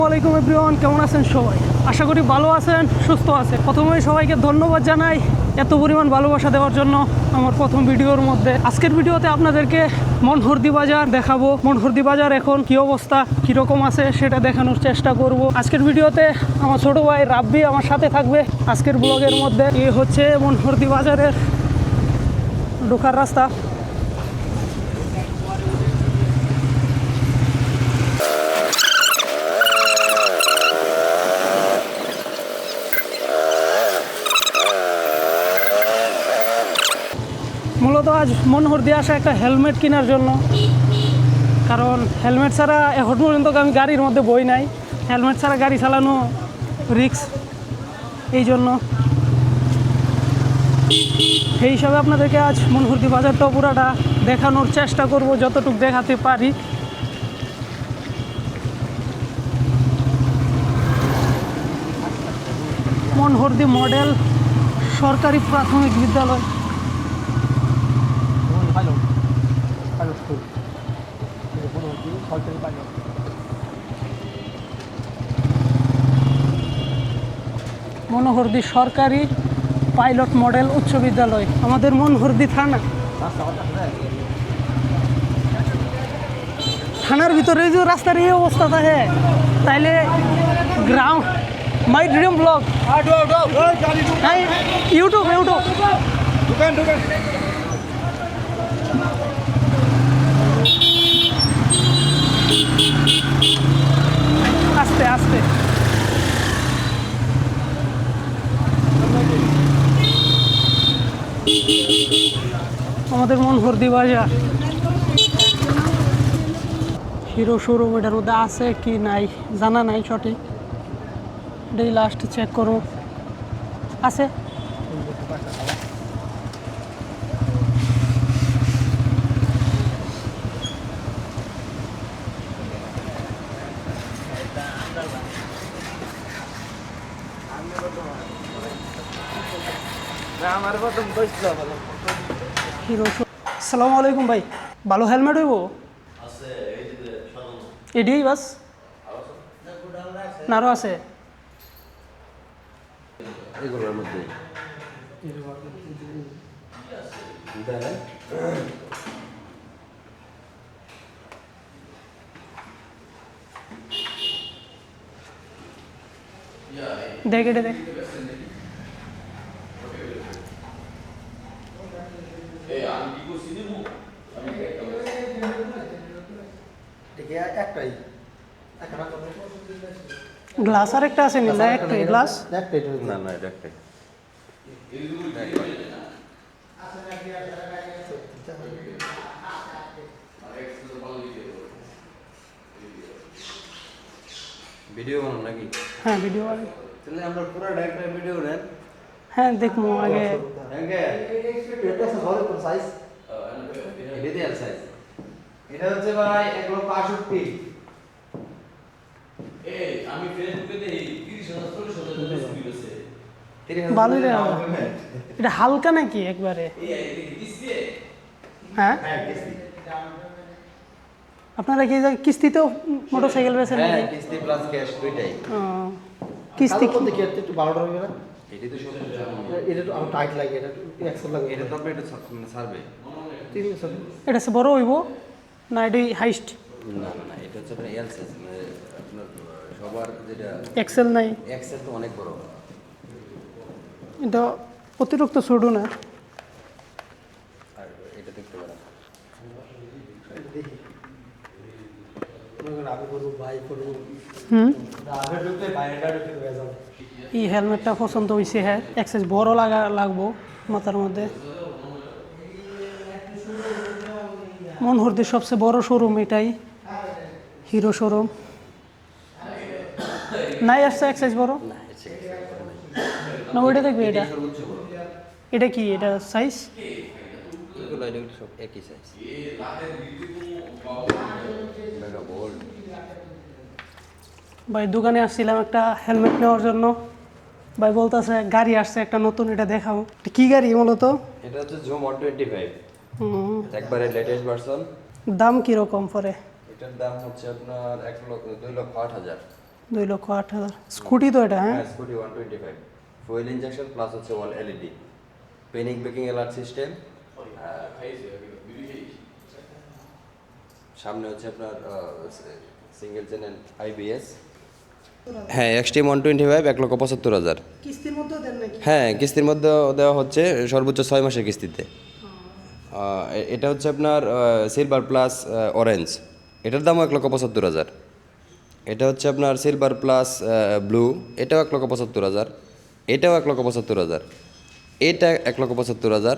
আসসালামু আলাইকুম এভরিওয়ান, কেমন আছেন সবাই? আশা করি ভালো আছেন, সুস্থ আছেন। প্রথমেই সবাইকে ধন্যবাদ জানাই এত পরিমাণ ভালোবাসা দেওয়ার জন্য আমার প্রথম ভিডিওর মধ্যে। আজকের ভিডিওতে আপনাদেরকে মনহরদি বাজার দেখাবো। মনহরদি বাজার এখন কি অবস্থা, কীরকম আছে সেটা দেখানোর চেষ্টা করব। আজকের ভিডিওতে আমার ছোট ভাই রাব্বি আমার সাথে থাকবে আজকের ব্লগের মধ্যে। এই হচ্ছে মনহরদি বাজারের ঢোকার রাস্তা। মূলত আজ মনহরদি আসা একটা হেলমেট কেনার জন্য, কারণ হেলমেট ছাড়া এখন পর্যন্ত আমি গাড়ির মধ্যে বই নাই। হেলমেট ছাড়া গাড়ি চালানো রিস্ক, এই জন্য সেই হিসাবে আপনাদেরকে আজ মনহরদি বাজারটা পুরাটা দেখানোর চেষ্টা করব যতটুকু দেখাতে পারি। মনহরদি মডেল সরকারি প্রাথমিক বিদ্যালয়। মনোহরদি সরকারি পাইলট মডেল উচ্চ বিদ্যালয়, আমাদের মনহরদি থানা। থানার ভিতরে যে রাস্তার এই অবস্থা থাকে, তাইলে ground my dream blog YouTube আস্তে আস্তে। আমাদের মনহরদি বাজার হিরো শোরুম, এটার মধ্যে আছে কি নাই জানা নাই সঠিক, এটাই লাস্ট চেক করো। আছে হিরো। আসসালামু আলাইকুম ভাই, ভালো হেলমেট হইব? এটাই বাস না আরো আছে? এগুলোর মধ্যে দেখ, এটা দেখ। গ্লাস আর একটা আছে না? একটাই গ্লাস। না না, এটা একটাই। ভিডিও বানান নাকি? হ্যাঁ ভিডিও আগে। তাহলে আমরা পুরো একটা ভিডিও নেন। হ্যাঁ দেখবো আগে। এটা হচ্ছে ভাই 165। আমি ফেসবুকে দেখি 30,000 ভালোই রে। এটা হালকা নাকি একবারে? হ্যাঁ আপনারা কি কিস্তিতেও মোটরসাইকেল বেছেন হ্যাঁ, নাকি? কিস্তি প্লাস ক্যাশ দুইটাই। ও, কিস্তি একটু ভালোটা হবে না? এটাই তো সব। এটা তো আমার টাইট লাগে, এটা এক্সেল লাগে। এটা তো আপনি এটা সার্ভে। এটা সে বড় হইব না এটাই হাইস্ট? না না, এটা হচ্ছে আপনার এল সাইজ, মানে আপনার সবার যেটা এক্সেল নাই? এক্সেল তো অনেক বড়। এটা অতিরিক্ত ছোট না? আর এটা দেখতে পারেন। দেখি আমি করবো, ভাই করবো, আগে ঢুকতে বাইরেটা ঢুকতে হয়ে যাবো। এই হেলমেটটা পছন্দ হয়েছে। হ্যাঁ এক্সেস বড় লাগবো মাথার মধ্যে। মনহরদির সবচেয়ে বড় শোরুম এটাই, হিরো শোরুম। নাই আসছে এক্সেস বড় না, এটা না? ওইটা দেখবি। এটা সর্বোচ্চ বড়। এটা কি? এটা সাইজ এগুলো এটা সব একই সাইজ। Mega bold. ভাই দোকানে আসছিলাম একটা হেলমেট নেওয়ার জন্য। ভাই বলতেছে গাড়ি আসছে একটা নতুন, এটা দেখাও। কি গাড়ি মূলত? এটা হচ্ছে জুম 125, একবারে লেটেস্ট ভার্সন। দাম কীরকম পরে? এটার দাম হচ্ছে আপনার 2,08,000। 2,08,000 স্কুটি তো এটা হ্যাঁ হ্যাঁ স্কুটি 125 ফুয়েল ইঞ্জেকশন প্লাস হচ্ছে ওয়াল LED panic braking alert system সামনে হচ্ছে আপনার সিঙ্গেল চ্যানেল আইবিএস হ্যাঁ এক্সট্রিম 125 1,75,000 কিস্তির মধ্যে দেন নাকি হ্যাঁ কিস্তির মধ্যে দেওয়া হচ্ছে সর্বোচ্চ 6 মাসের কিস্তিতে এটা হচ্ছে আপনার সিলভার প্লাস অরেঞ্জ এটার দামও 1,75,000 এটা হচ্ছে আপনার সিলভার প্লাস ব্লু এটাও 1,75,000 এটাও 1,75,000 এটা 1,75,000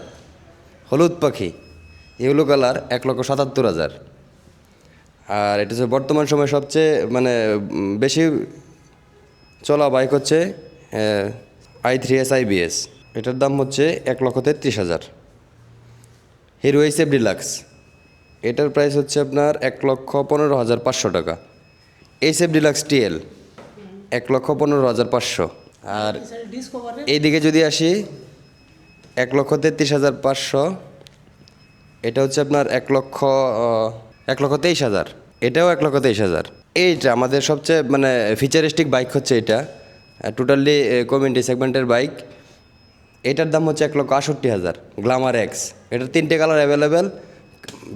হলুদ পাখি ইয়েলো কালার 1,77,000 আর এটা হচ্ছে বর্তমান সময়ে সবচেয়ে মানে বেশি চলা বাইক হচ্ছে i3s IBS এটার দাম হচ্ছে 1,33,000 হিরো এইচএফ ডিলাক্স এটার প্রাইস হচ্ছে আপনার 1,15,500 টাকা এইচএফ ডিলাক্স টিএল 1,15,500 আর এইদিকে যদি আসি 1,33,500 এটা হচ্ছে আপনার 1,23,000 এটাও 1,23,000 এইটা আমাদের সবচেয়ে মানে ফিচারিস্টিক বাইক হচ্ছে এটা টোটালি কমিউনিটি সেগমেন্টের বাইক এটার দাম হচ্ছে 1,68,000 গ্ল্যামার এক্স এটার 3টে colour available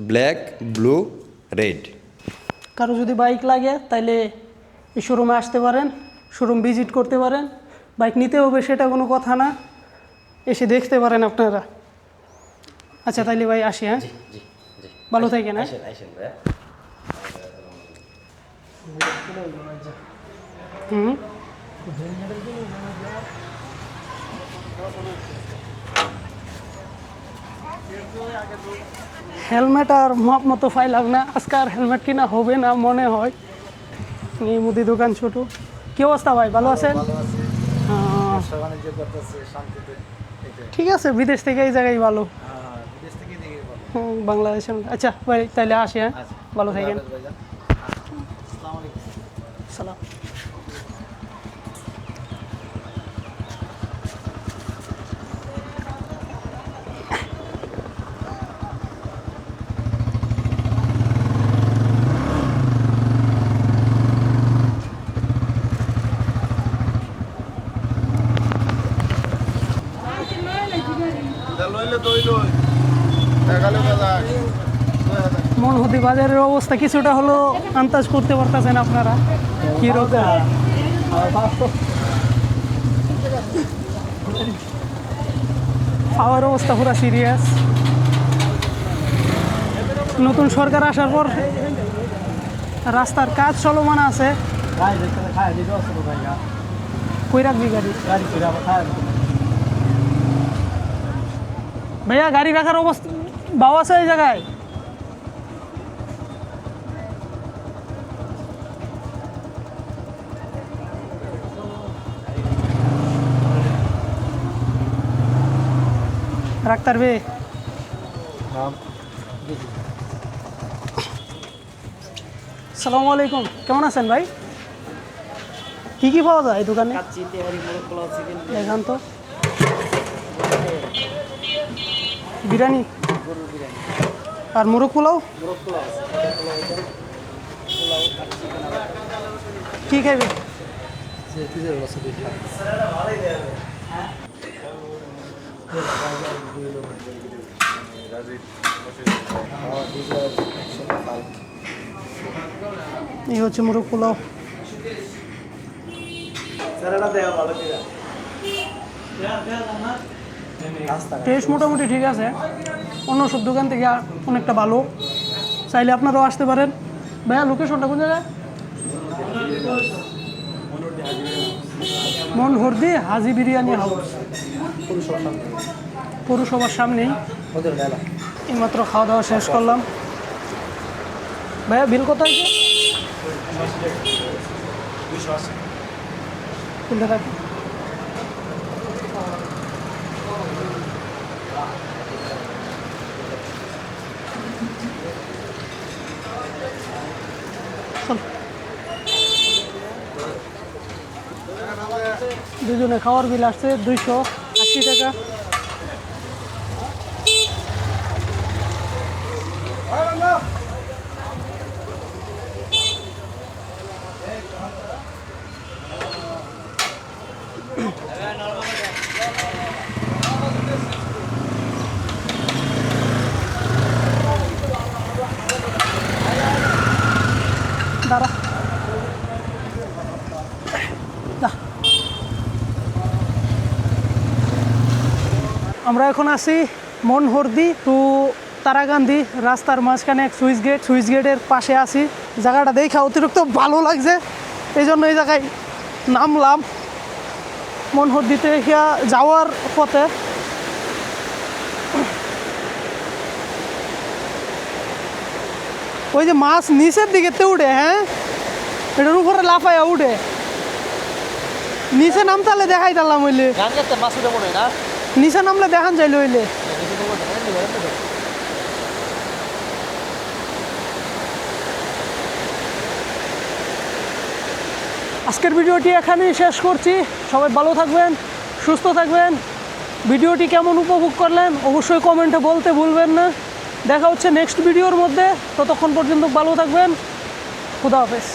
black blue red কারো যদি বাইক লাগে তাইলে এই শোরুমে আসতে পারেন শোরুম ভিজিট করতে পারেন বাইক নিতে হবে সেটা কোনো কথা না এসে দেখতে পারেন আপনারা আচ্ছা তাইলে ভাই আসি হ্যাঁ ভালো থাকেন হ্যাঁ হুম হেলমেট আর মাপ মতো পাইলাম না আজকে আর হেলমেট কিনা হবে না মনে হয় এই মুদি দোকান ছোট কি অবস্থা ভাই ভালো আছেন হ্যাঁ, ঠিক আছে বিদেশ থেকে এই জায়গায় ভালো বাংলাদেশে আচ্ছা ভাই তাহলে আসি হ্যাঁ ভালো থাকেন সালাম মনহতি বাজারের অবস্থা কিছুটা হলো আন্দাজ করতে পারতেছেন আপনারা কিরকম পাওয়ার অবস্থা পুরো সিরিয়াস নতুন সরকার আসার পর রাস্তার কাজ চলমান আছে কই রাখবি গাড়ি ভাইয়া গাড়ি রাখার অবস্থা বাউ আছে এই জায়গায় রাখতে পারবে আসসালামু আলাইকুম কেমন আছেন ভাই কি কি পাওয়া যায় এই দোকানে দেখান তো বিরিয়ানি আর মোরগ পোলাও কি খাইবে এই হচ্ছে মোরগ পোলাও টেস্ট মোটামুটি ঠিক আছে অন্য সব দোকান থেকে অনেকটা ভালো চাইলে আপনারাও আসতে পারেন ভাইয়া লোকেশনটা কোন জায়গায় মনহরদি হাজি বিরিয়ানি হাউস পৌরসভার সামনেই এইমাত্র খাওয়া দাওয়া শেষ করলাম ভাইয়া বিল কত আছে বিলটা রাখি দুজনে খাওয়ার বিল আসছে 280 টাকা দাঁড়া যা। আমরা এখন আছি মনহরদি টু তারাকান্দি রাস্তার মাঝখানে এক সুইচ গেটের পাশে আছি। জায়গাটা দেখা অতিরিক্ত ভালো লাগছে, এই জন্য এই জায়গায় নামলাম। মনহরদিতে যাওয়ার পথে ওই যে মাছ নিচের দিকে উঠে, হ্যাঁ এটার উপরে লাফাইয়া উঠে, নিচে নামতালে দেখাই দিলাম হইলে, নিচে নামলে দেখান যাইলে হইলে। আজকের ভিডিওটি এখানেই শেষ করছি। সবাই ভালো থাকবেন, সুস্থ থাকবেন। ভিডিওটি কেমন উপভোগ করলেন অবশ্যই কমেন্টে বলতে ভুলবেন না। দেখা হচ্ছে নেক্সট ভিডিওর মধ্যে, ততক্ষণ পর্যন্ত ভালো থাকবেন। খুদা হাফেজ।